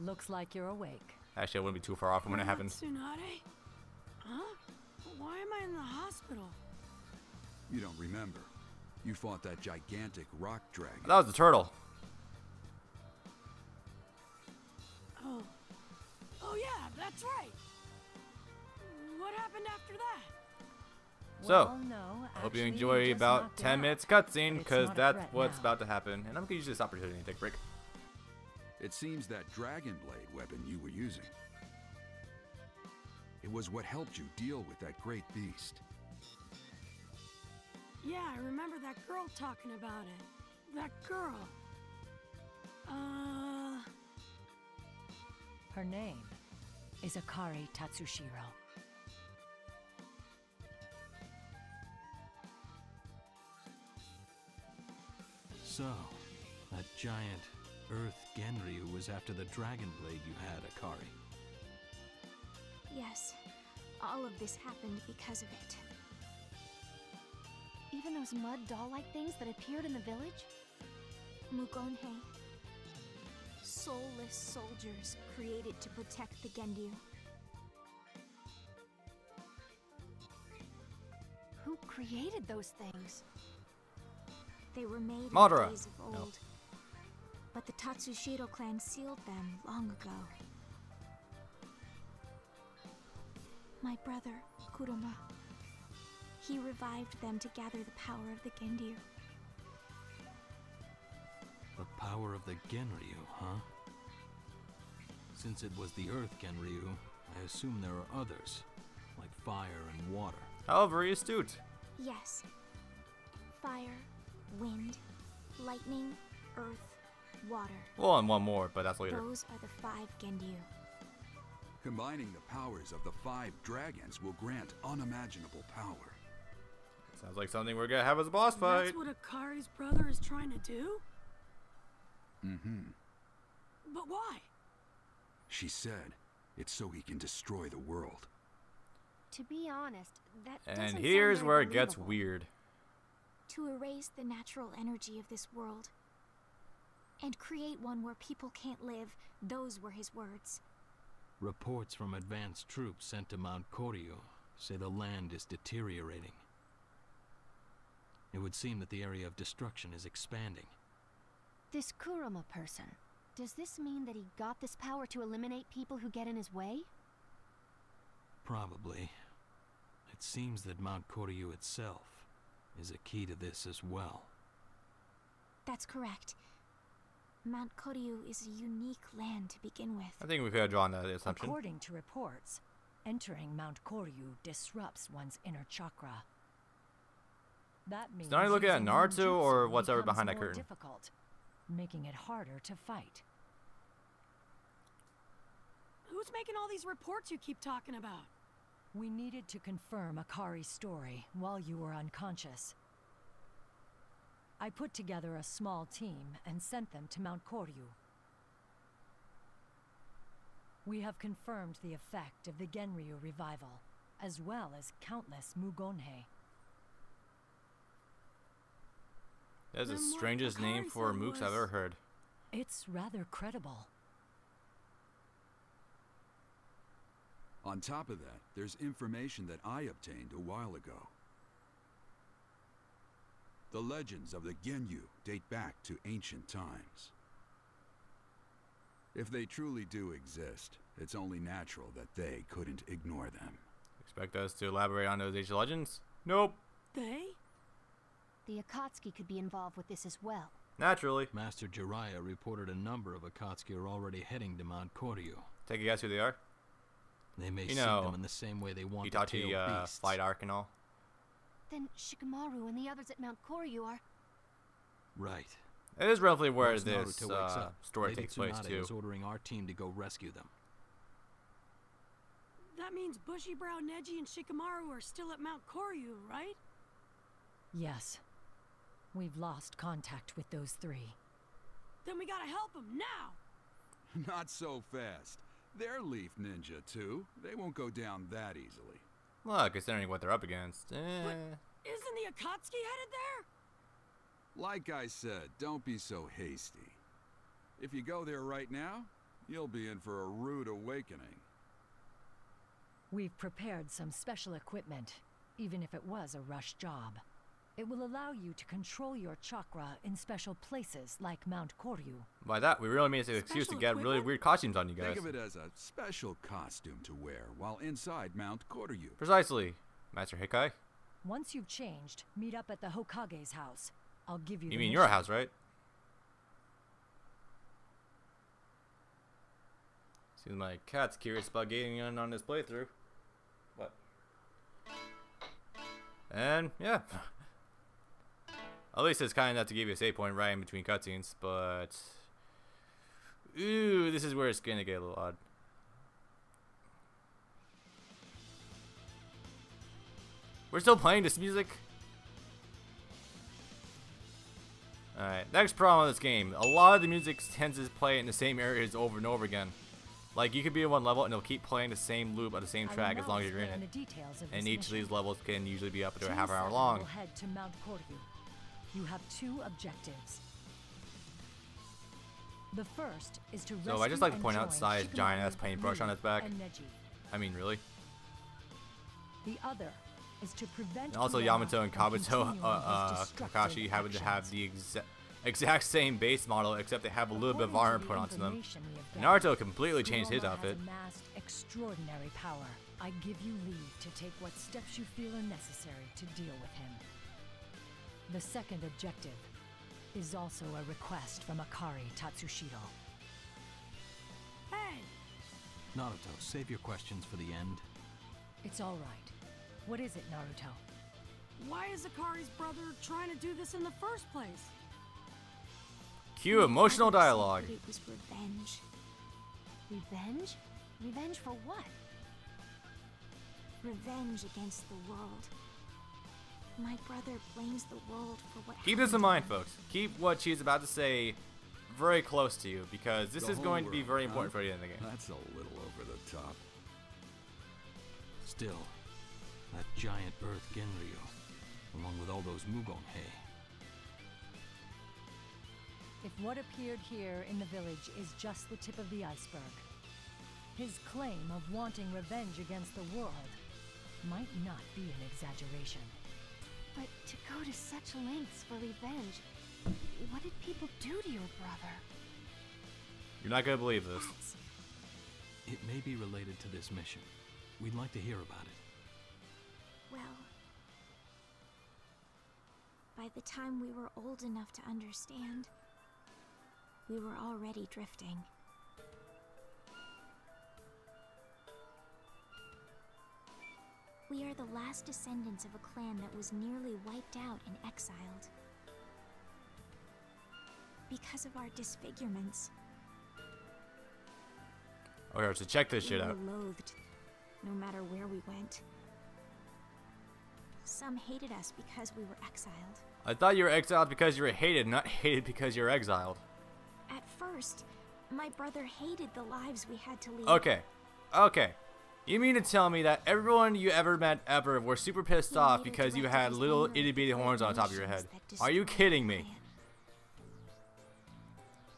Looks like you're awake. Actually, I wouldn't be too far off from when it happens. Tsunade? Huh? Why am I in the hospital? You don't remember. You fought that gigantic rock dragon. That was the turtle. Oh. Oh yeah, that's right. What happened after that? So, Well, no, I hope you actually, enjoy just about knocked it 10 out. minutes cutscene, But it's because not a that's threat what's now. about to happen. And I'm gonna use this opportunity to take a break. It seems that dragon blade weapon you were using. It was what helped you deal with that great beast. Yeah, I remember that girl talking about it. That girl. Her name is Akari Tatsushiro. So, that giant Earth Genryu was after the dragon blade you had, Akari. Yes, all of this happened because of it. Even those mud doll-like things that appeared in the village? Mugonhei. Soulless soldiers created to protect the Gendyu. Who created those things? They were made in Madara. the days of old. But the Tatsushiro clan sealed them long ago. My brother, Kuruma. He revived them to gather the power of the Gendyu. The power of the Genryu, huh? Since it was the Earth Genryu, I assume there are others, like fire and water. How very astute. Yes. Fire, wind, lightning, earth, water. Well, and one more, but that's later. Those are the 5 Gendyu. Combining the powers of the 5 dragons will grant unimaginable power. Sounds like something we're gonna have as a boss fight. That's what Akari's brother is trying to do? Mm-hmm. But why? She said it's so he can destroy the world. To be honest, that And doesn't here's sound where very it gets believable. weird. To erase the natural energy of this world and create one where people can't live, those were his words. Reports from advanced troops sent to Mount Koryu say the land is deteriorating. It would seem that the area of destruction is expanding. This Kuruma person, does this mean that he got this power to eliminate people who get in his way? Probably. It seems that Mount Koryu itself is a key to this as well. That's correct. Mount Koryu is a unique land to begin with. I think we could have drawn that assumption. According to reports, entering Mount Koryu disrupts one's inner chakra. That means not looking at using Naruto ninjutsu or what's ever becomes behind that more curtain? difficult, making it harder to fight. Who's making all these reports you keep talking about? We needed to confirm Akari's story while you were unconscious. I put together a small team and sent them to Mount Koryu. We have confirmed the effect of the Genryu revival, as well as countless Mugonhei. That's the Then what strangest name Akari for said mooks I've was- ever heard. It's rather credible. On top of that, there's information that I obtained a while ago. The legends of the Gendyu date back to ancient times. If they truly do exist, it's only natural that they couldn't ignore them. Expect us to elaborate on those ancient legends? Nope. They? The Akatsuki could be involved with this as well. Naturally. Master Jiraiya reported a number of Akatsuki are already heading to Mount Koryu. Take a guess who they are? They may You seek know, them in the same way they want the Itachi tailed beasts. flight arc and all. Then Shikamaru and the others at Mount Koryu are... Right. It is roughly where Once this Naruto wakes up, story Lady takes place Tsunade too. is ordering our team to go rescue them. That means Bushy Brow, Neji, and Shikamaru are still at Mount Koryu, right? Yes. We've lost contact with those 3. Then we gotta help them now! Not so fast. They're Leaf Ninja, too. They won't go down that easily. Well, considering what they're up against. But isn't the Akatsuki headed there? Like I said, don't be so hasty. If you go there right now, You'll be in for a rude awakening. We've prepared some special equipment, even if it was a rush job. It will allow you to control your chakra in special places like Mount Koryu. By that, we really made an excuse to get really weird costumes on you guys. Think of it as a special costume to wear while inside Mount Koryu. Precisely, Master Hikai. Once you've changed, meet up at the Hokage's house. I'll give you. You the mean mission. your house, right? Seems my cat's curious about getting in on this playthrough. What? And yeah. At least it's kind enough to give you a save point right in between cutscenes, but ooh, this is where it's gonna get a little odd. We're still playing this music? Alright, next problem with this game. A lot of the music tends to play in the same areas over and over again. Like, you could be in one level and it'll keep playing the same loop of the same track as long as you're in it. And each of these levels can usually be up to a half hour long. Will head to Mount Koryu. You have 2 objectives. The first is to So I just like to point out Sai's giant ass paintbrush on its back. I mean, really? The other is to prevent. And also Yamato and Kabuto, Kakashi happen to have the exact same base model, except they have a little bit of armor put onto them. Naruto completely changed his outfit. Amassed extraordinary power. I give you leave to take what steps you feel are necessary to deal with him. The second objective is also a request from Akari Tatsushiro. Hey! Naruto, save your questions for the end. It's all right. What is it, Naruto? Why is Akari's brother trying to do this in the first place? Cue emotional dialogue. It was revenge. Revenge? Revenge for what? Revenge against the world. My brother blames the world for what Keep this in mind, folks. Keep what she's about to say very close to you, because this is going to be very important for you in the game. That's a little over the top. Still, that giant Earth Genryo, along with all those Mugonhei. If what appeared here in the village is just the tip of the iceberg, his claim of wanting revenge against the world might not be an exaggeration. But to go to such lengths for revenge, what did people do to your brother? You're not going to believe this. It may be related to this mission. We'd like to hear about it. Well, by the time we were old enough to understand, we were already drifting. We are the last descendants of a clan that was nearly wiped out and exiled. Because of our disfigurements. Okay, so check this shit out. We were loathed, no matter where we went. Some hated us because we were exiled. I thought you were exiled because you were hated, not hated because you're exiled. At first, my brother hated the lives we had to lead. Okay. Okay. You mean to tell me that everyone you ever met ever were super pissed off because you had little itty bitty horns on the top of your head? Are you kidding me?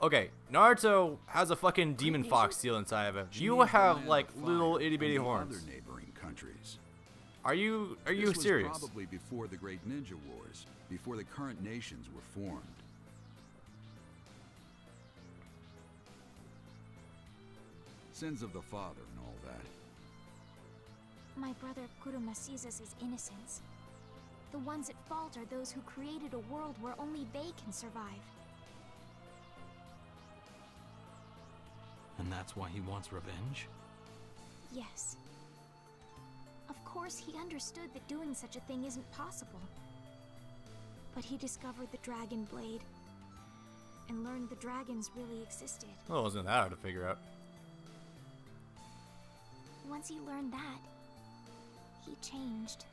Okay, Naruto has a fucking demon fox seal inside of him. You have like little itty bitty horns. Other neighboring countries. Are you This serious? was probably before the Great Ninja Wars, before the current nations were formed. Sins of the father and all that. My brother Kuruma sees us as innocents. The ones at fault are those who created a world where only they can survive. And that's why he wants revenge? Yes. Of course, he understood that doing such a thing isn't possible. But he discovered the Dragon Blade and learned the dragons really existed. Well, it wasn't that hard to figure out. Once he learned that, he changed.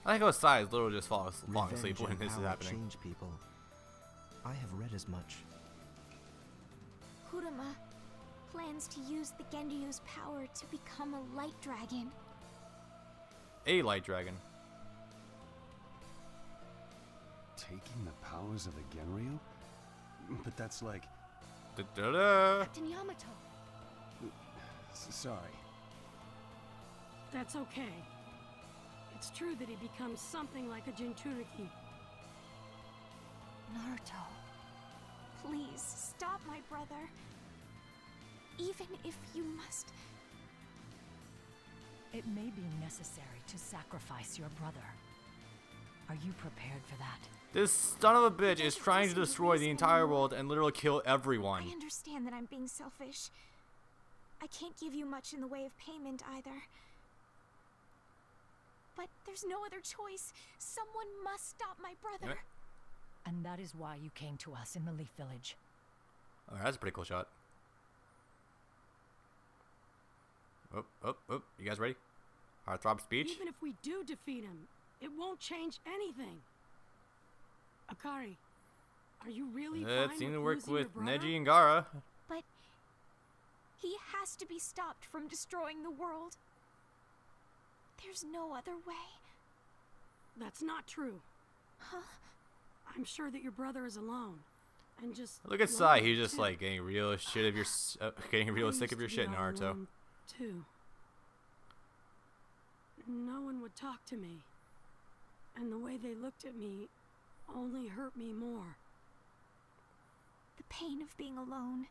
I think Sai is literally just falling asleep when this is happening. Change people. I have read as much. Kuruma plans to use the Genryu's power to become a light dragon. A light dragon. Taking the powers of the Genryu? But that's like Da-da-da. Captain Yamato. Sorry. That's okay. It's true that he becomes something like a Jinchuriki. Naruto, please stop my brother. Even if you must. It may be necessary to sacrifice your brother. Are you prepared for that? This son of a bitch is trying to destroy the entire world and literally kill everyone. I understand that I'm being selfish. I can't give you much in the way of payment either. But there's no other choice. Someone must stop my brother. And that is why you came to us in the Leaf Village. Alright, that's a pretty cool shot. Oh, oh, oh. You guys ready? Heartthrob speech? Even if we do defeat him, it won't change anything. Akari, are you really fine It seemed to work losing your with brother? Neji and Gaara. But he has to be stopped from destroying the world. There's no other way. That's not true. Huh? I'm sure that your brother is alone. And just Look at Sai, lonely, he's just too. like getting real shit of your, getting real I sick of your used to shit, be all Naruto. alone, too. No one would talk to me. And the way they looked at me only hurt me more. The pain of being alone.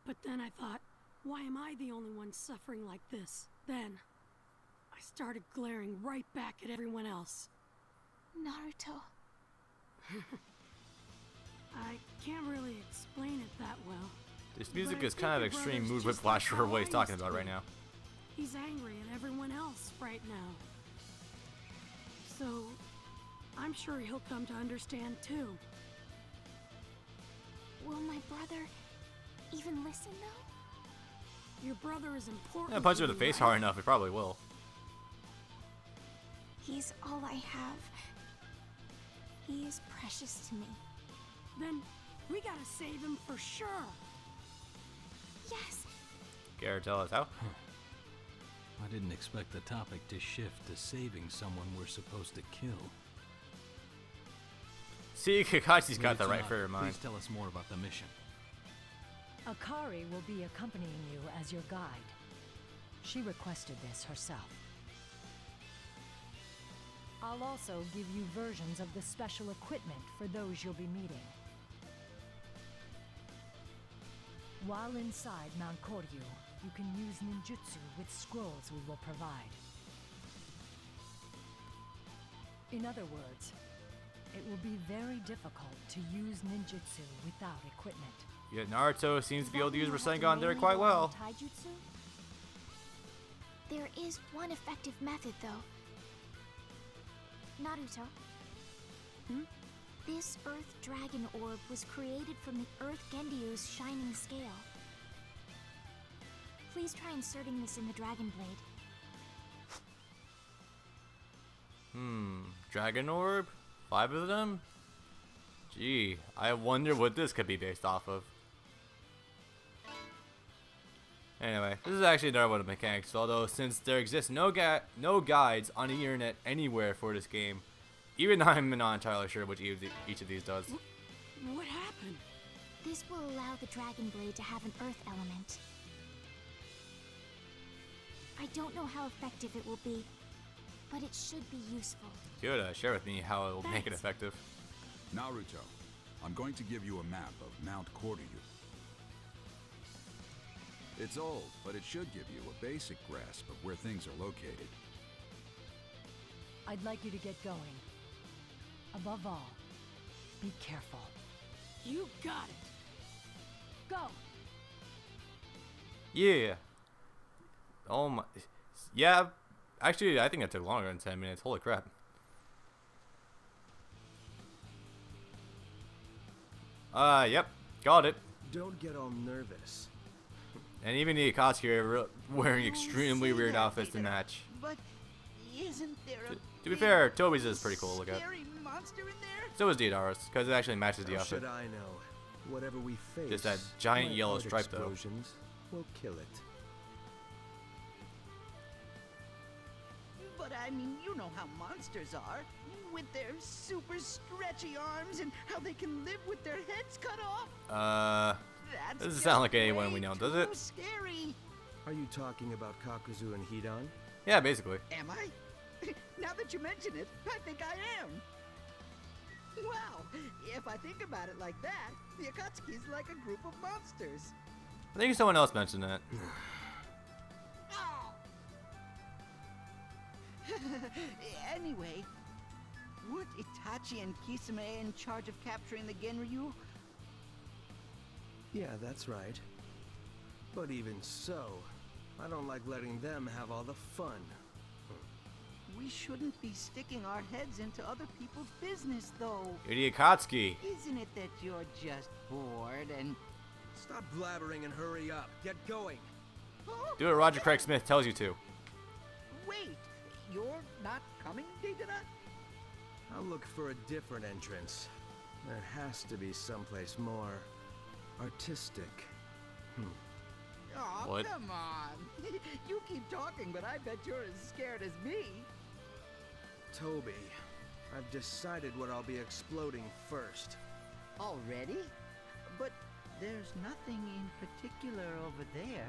But then I thought, why am I the only one suffering like this? Then, I started glaring right back at everyone else. Naruto. I can't really explain it that well. This music But I is kind of think your extreme brother's mood just whiplash like for how what he's I talking used about to right be. now. He's angry at everyone else right now. So, I'm sure he'll come to understand too. Will my brother even listen though? Your brother is important. Yeah, punch to him in the you, face right? hard enough, it probably will. He's all I have. He is precious to me. Then, we gotta save him for sure. Yes! Garrett, tell us how. I didn't expect the topic to shift to saving someone we're supposed to kill. See, Kakashi's got the Naruto, right frame of mind. Please tell us more about the mission. Akari will be accompanying you as your guide. She requested this herself. I'll also give you versions of the special equipment for those you'll be meeting. While inside Mount Koryu, you can use ninjutsu with scrolls we will provide. In other words, it will be very difficult to use ninjutsu without equipment. Yet Naruto seems to be able to use Does that mean Rasengan there mainly quite rely well. on taijutsu? There is one effective method, though. Naruto. This Earth Dragon Orb was created from the Earth Genryu's shining scale. Please try inserting this in the Dragon Blade. Dragon Orb? 5 of them? Gee, I wonder what this could be based off of. Anyway, this is actually another one of the mechanics, although since there exists no guides on the internet anywhere for this game, even I'm not entirely sure which each of these does. What happened? This will allow the Dragon Blade to have an Earth element. I don't know how effective it will be, but it should be useful. Kyoto, share with me how it will make it Thanks. effective. Naruto, I'm going to give you a map of Mount Cordo. It's old, but it should give you a basic grasp of where things are located. I'd like you to get going. Above all, be careful. You got it. Go! Yeah. Oh my. Yeah. Actually, I think it took longer than 10 minutes. Holy crap. Yep. Got it. Don't get all nervous. And even the Akatsuki are wearing extremely weird outfits to match. But isn't there a To be fair, Toby's is pretty cool to look at. scary monster in there? So is Deidara's, because it actually matches the How outfit. should I know? Whatever we face, Just that giant my yellow art stripe, though. explosions will kill it. But I mean, you know how monsters are. With their super stretchy arms and how they can live with their heads cut off. That's Doesn't just sound like anyone way we know, does too it? Scary. Are you talking about Kakuzu and Hidan? Yeah, basically. Am I? Now that you mention it, I think I am. Wow, if I think about it like that, the Akatsuki is like a group of monsters. I think someone else mentioned that. Oh. Anyway, weren't Itachi and Kisame in charge of capturing the Genryu? Yeah, that's right. But even so, I don't like letting them have all the fun. We shouldn't be sticking our heads into other people's business, though. You're the Akatsuki. Isn't it that you're just bored and... Stop blabbering and hurry up. Get going. Do what Roger Craig Smith tells you to. Wait, you're not coming, Deidara? I'll look for a different entrance. There has to be someplace more artistic. Oh, What? come on. You keep talking, but I bet you're as scared as me. Toby, I've decided what I'll be exploding first. Already? But there's nothing in particular over there.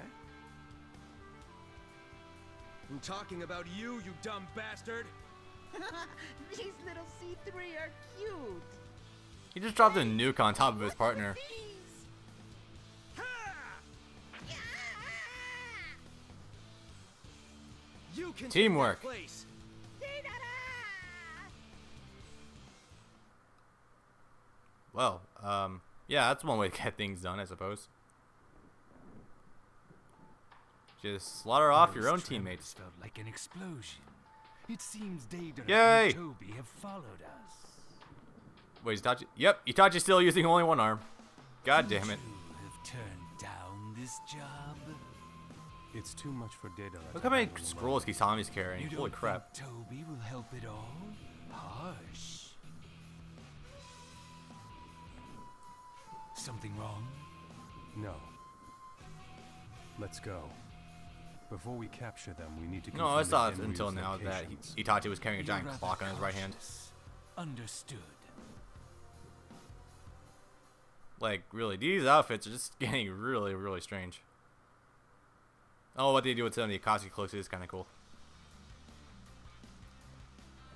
I'm talking about you, you dumb bastard! These little C3 are cute. He just dropped a nuke on top of his partner. You can Teamwork. take that place. Well, yeah, that's one way to get things done, I suppose. Just slaughter off your own teammates. Felt like an explosion. It seems Deidara Yay! and Toby have followed us. Wait, Itachi? Yep, Itachi's still using only one arm. God damn it. You have turned down this job. It's too much for Deidara. Look how many scrolls Kisami's carrying. You Holy don't crap. think Toby will help at all? Harsh. Something wrong? No. Let's go. Before we capture them, we need to. No, I confirm saw the it until Genryu's now that locations. Itachi was carrying a You're giant rather clock on his right hand. cautious. Understood. Like, really, these outfits are just getting really, really strange. Oh, what they do with some of the Akatsuki cloaks is kind of cool.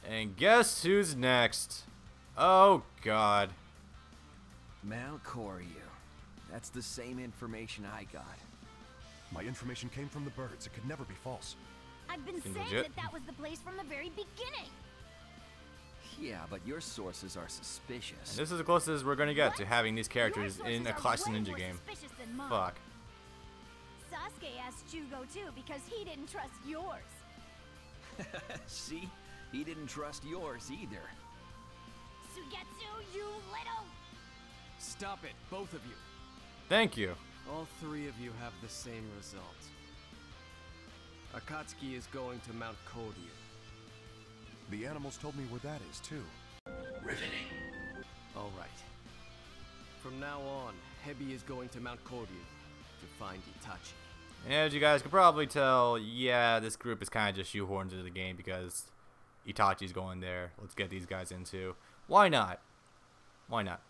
And guess who's next? Oh, God. Mount Koryu. That's the same information I got. My information came from the birds. It could never be false. I've been Seems saying legit. that was the place from the very beginning. Yeah, but your sources are And suspicious. this is the closest we're going to get to having these characters Your in a sources Clash are way Ninja more game. suspicious than mine. Fuck. Sasuke asked Jugo too because he didn't trust yours. See? He didn't trust yours either. Sugetsu, you little... Stop it, both of you. Thank you. All three of you have the same result. Akatsuki is going to Mount Koryu. The animals told me where that is, too. Riveting. All right. From now on, Hebi is going to Mount Koryu to find Itachi. And as you guys can probably tell, yeah, this group is kind of just shoehorned into the game because Itachi's going there. Let's get these guys into. Why not? Why not?